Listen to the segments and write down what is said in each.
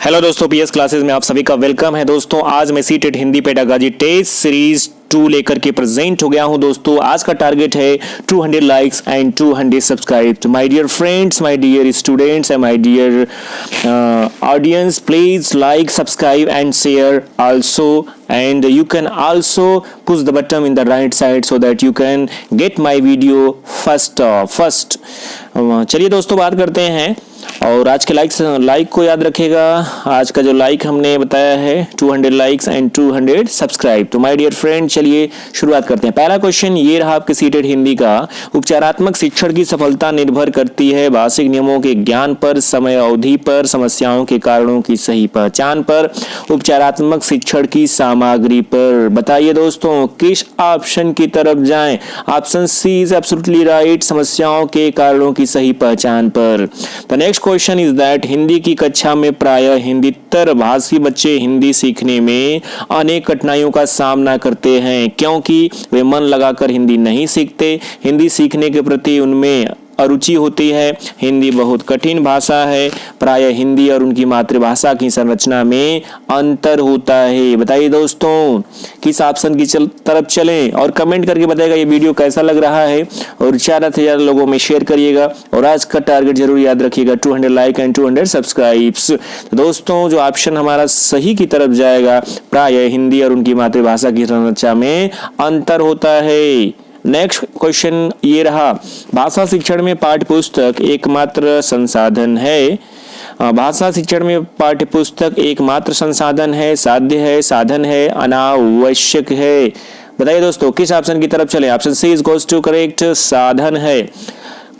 Hello दोस्तों, PS classes में आप सभी का वेलकम है। दोस्तों आज मैं CTET Hindi pedagogy test series 2 लेकर के प्रेजेंट हो गया हूं। दोस्तों आज का टारगेट है 200 likes and 200 subscribe. My dear friends, my dear students and my dear audience, please like, subscribe and share also, and you can also push the button in the right side so that you can get my video first. चलिए दोस्तों बात करते हैं और आज के like को याद रखिएगा। आज का जो लाइक हमने बताया है 200 लाइक्स एंड 200 सब्सक्राइब। तो माय डियर फ्रेंड चलिए शुरुआत करते हैं। पहला क्वेश्चन ये रहा आपके सीटेड हिंदी का। उपचारात्मक शिक्षण की सफलता निर्भर करती है भाषिक नियमों के ज्ञान पर, समय अवधि पर, समस्याओं के कारणों की सही पहचान पर, उपचारात्मक शिक्षण की सामग्री पर। बताइए दोस्तों किस ऑप्शन की तरफ जाएं? Option C is absolutely right, समस्याओं के कारणों की सही पहचान पर। The next question is that Hindi की कक्षा में प्रायः हिंदीतर भाषी बच्चे हिंदी सीखने में अनेक कठिनाइयों का सामना करते हैं क्योंकि वे मन लगाकर हिंदी नहीं सीखते। हिंदी सीखने के प्रति उनमें अरुचि होती है। हिंदी बहुत कठिन भाषा है। प्रायः हिंदी और उनकी मातृभाषा की संरचना में अंतर होता है। बताइए दोस्तों किस ऑप्शन की तरफ चलें और कमेंट करके बताइएगा ये वीडियो कैसा लग रहा है और ज़्यादा से ज़्यादा लोगों में शेयर करिएगा। और आज का टारगेट जरूर याद रखिएगा 200 लाइक एंड 200 सब्सक्राइब्स। तो दोस्तों जो ऑप्शन हमारा सही की तरफ जाएगा, प्रायः हिंदी और उनकी मातृभाषा की संरचना में अंतर होता है। नेक्स्ट क्वेश्चन ये रहा, भाषा शिक्षण में पाठ्यपुस्तक एकमात्र संसाधन है। भाषा शिक्षण में पाठ्यपुस्तक एकमात्र संसाधन है, साध्य है, साधन है, अनावश्यक है। बताइए दोस्तों किस ऑप्शन की तरफ चले? Option C is goes to correct, साधन है।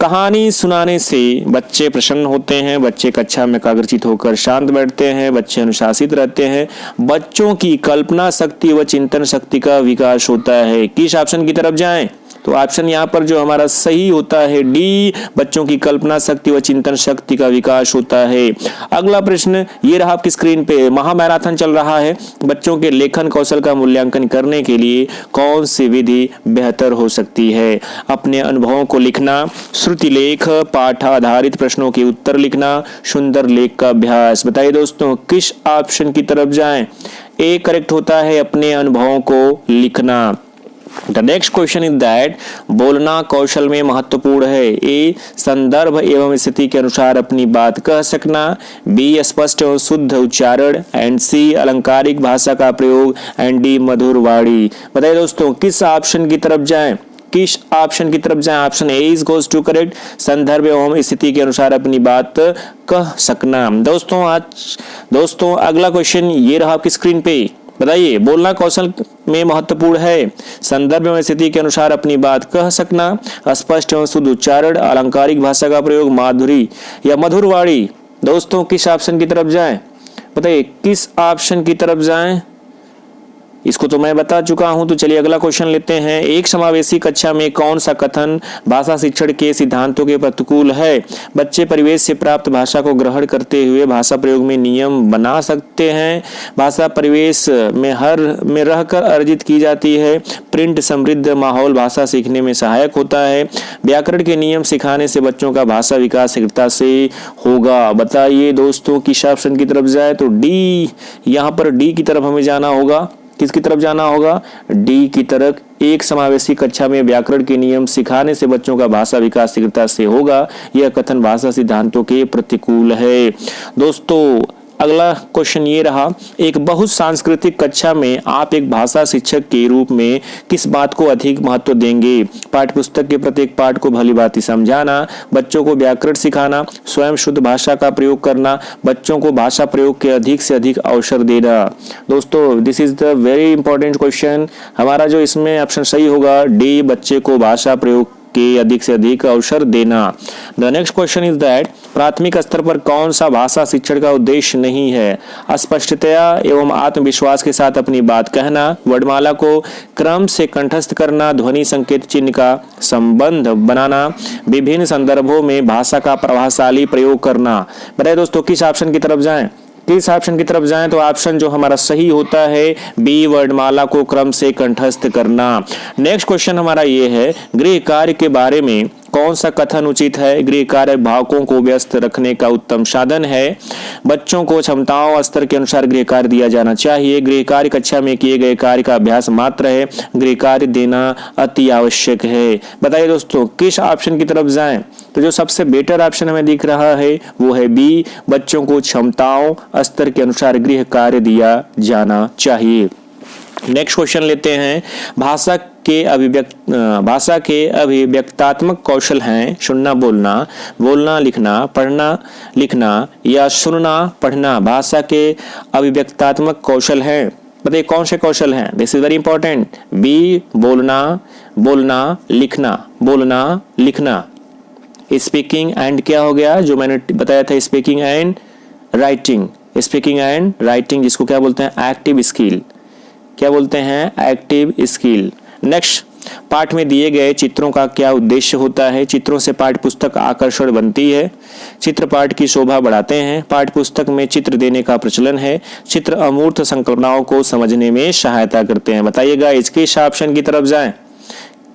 कहानी सुनाने से बच्चे प्रसन्न होते हैं, बच्चे कक्षा में एकाग्रचित होकर शांत बैठते हैं, बच्चे अनुशासित रहते हैं, बच्चों की कल्पना शक्ति व चिंतन शक्ति का विकास होता है। किस ऑप्शन की तरफ जाएं? तो ऑप्शन यहाँ पर जो हमारा सही होता है डी, बच्चों की कल्पना शक्ति व चिंतन शक्ति का विकास होता है। अगला प्रश्न ये रहा आपकी स्क्रीन पे। महामैराथन चल रहा है, बच्चों के लेखन कौशल का मूल्यांकन करने के लिए कौन सी विधि बेहतर हो सकती है? अपने अनुभवों को लिखना, श्रुति लेख, पाठ आधारित प्रश्नों के उत्तर लिखना, सुंदर लेख का अभ्यास। बताइए दोस्तों किस ऑप्शन की तरफ जाएं? ए करेक्ट होता है, अपने अनुभवों को लिखना। The next question is that बोलना कौशल में महत्वपूर्ण है। ए संदर्भ एवं स्थिति के अनुसार अपनी बात कह सकना, बी स्पष्ट एवं शुद्ध उच्चारण, एंड सी अलंकारिक भाषा का प्रयोग, एंड डी मधुर वाणी। बताइए दोस्तों किस ऑप्शन की तरफ जाएं? किस ऑप्शन की तरफ जाएं? Option A is goes to correct, संदर्भ एवं स्थिति के अनुसार अपनी बात कह सकना। दोस्तों अगला क्वेश्चन ये रहा आपकी स्क्रीन पे। बताइए बोलना कौशल में महत्वपूर्ण है, संदर्भ एवं स्थिति के अनुसार अपनी बात कह सकना, स्पष्ट एवं शुद्ध उच्चारण, अलंकारिक भाषा का प्रयोग, माधुरी या मधुर वाणी। दोस्तों किस ऑप्शन की तरफ जाएं? बताइए किस ऑप्शन की तरफ जाएं? इसको तो मैं बता चुका हूं। तो चलिए अगला क्वेश्चन लेते हैं। एक समावेशी कक्षा में कौन सा कथन भाषा शिक्षण के सिद्धांतों के प्रतिकूल है? बच्चे परिवेश से प्राप्त भाषा को ग्रहण करते हुए भाषा प्रयोग में नियम बना सकते हैं। भाषा परिवेश में रहकर अर्जित की जाती है। प्रिंट समृद्ध माहौल भाषा सीखने में सहायक होता है। व्याकरण के नियम सिखाने से बच्चों का भाषा विकास शीघ्रता से होगा। बताइए दोस्तों किस ऑप्शन की तरफ जाए? तो डी, यहाँ पर डी की तरफ हमें जाना होगा। किसकी तरफ जाना होगा? डी की तरफ। एक समावेशी कक्षा में व्याकरण के नियम सिखाने से बच्चों का भाषा विकास शीघ्रता से होगा, यह कथन भाषा सिद्धांतों के प्रतिकूल है। दोस्तों अगला क्वेश्चन ये रहा, एक बहुत सांस्कृतिक कक्षा में आप एक भाषा शिक्षक के रूप में किस बात को अधिक महत्व देंगे? पाठ्यपुस्तक के प्रत्येक पाठ को भलीभांति समझाना, बच्चों को व्याकरण सिखाना, स्वयं शुद्ध भाषा का प्रयोग करना, बच्चों को भाषा प्रयोग के अधिक से अधिक अवसर देना। दोस्तों this is the very important question. हमारा जो इसमें ऑप्शन सही होगा डी, बच्चे को भाषा प्रयोग के अधिक से अधिक अवसर देना। The next question is that प्राथमिक स्तर पर कौन सा भाषा शिक्षण का उद्देश्य नहीं है? स्पष्टता एवं आत्मविश्वास के साथ अपनी बात कहना, वर्णमाला को क्रम से कंठस्थ करना, ध्वनि संकेत चिन्ह का संबंध बनाना, विभिन्न संदर्भों में भाषा का प्रभावशाली प्रयोग करना। बताइए दोस्तों किस ऑप्शन की तरफ जाएं? किस ऑप्शन की तरफ जाएं? तो ऑप्शन जो हमारा सही होता है बी, वर्णमाला को क्रम से कंठस्थ करना। नेक्स्ट क्वेश्चन हमारा ये है, गृह कार्य के बारे में कौन सा कथन उचित है? गृह कार्य भावकों को व्यस्त रखने का उत्तम साधन है। बच्चों को क्षमताओं स्तर के अनुसार गृह कार्य दिया जाना चाहिए। गृह कार्य कक्षा में किए गए कार्य का अभ्यास मात्र है। गृह कार्य देना अति आवश्यक है। बताइए दोस्तों किस ऑप्शन की तरफ जाएं? तो जो सबसे बेटर ऑप्शन हमें दिख रहा है वो है बी, बच्चों को क्षमताओं स्तर के अनुसार गृह कार्य दिया जाना चाहिए। नेक्स्ट क्वेश्चन लेते हैं। भाषा के अभिव्यक्तात्मक कौशल हैं सुनना बोलना, बोलना लिखना, पढ़ना लिखना या सुनना पढ़ना। भाषा के अभिव्यक्तात्मक कौशल हैं, बताइए कौन से कौशल हैं? This is very important. B बोलना, बोलना लिखना, बोलना लिखना। स्पीकिंग एंड क्या हो गया जो मैंने बताया था, speaking and writing. Speaking and writing जिसको क्या बोलते हैं? Active skill. क्या बोलते हैं? Active skill. नेक्स्ट, पाठ में दिए गए चित्रों का क्या उद्देश्य होता है? चित्रों से पाठ्य पुस्तक आकर्षण बनती है। चित्र पाठ की शोभा बढ़ाते हैं। पाठ्य पुस्तक में चित्र देने का प्रचलन है। चित्र अमूर्त संकल्पनाओं को समझने में सहायता करते हैं। बताइएगा किस ऑप्शन की तरफ जाएं?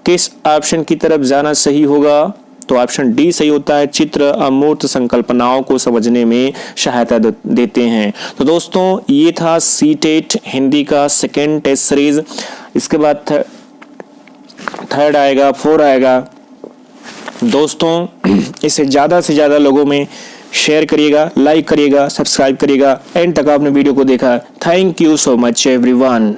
किस ऑप्शन की तरफ जाना सही होगा? तो ऑप्शन डी सही होता है। चित्र अमूर्त संकल्पनाओं को समझने में सहायता देते हैं। तो दोस्तों ये था सीटेट हिंदी का सेकेंड टेस्ट सीरीज। इसके बाद थर्ड आएगा, 4 आएगा। दोस्तों इसे ज्यादा से ज्यादा लोगों में शेयर करिएगा, लाइक करिएगा, सब्सक्राइब करिएगा। एंड तक आपने वीडियो को देखा। Thank you so much everyone.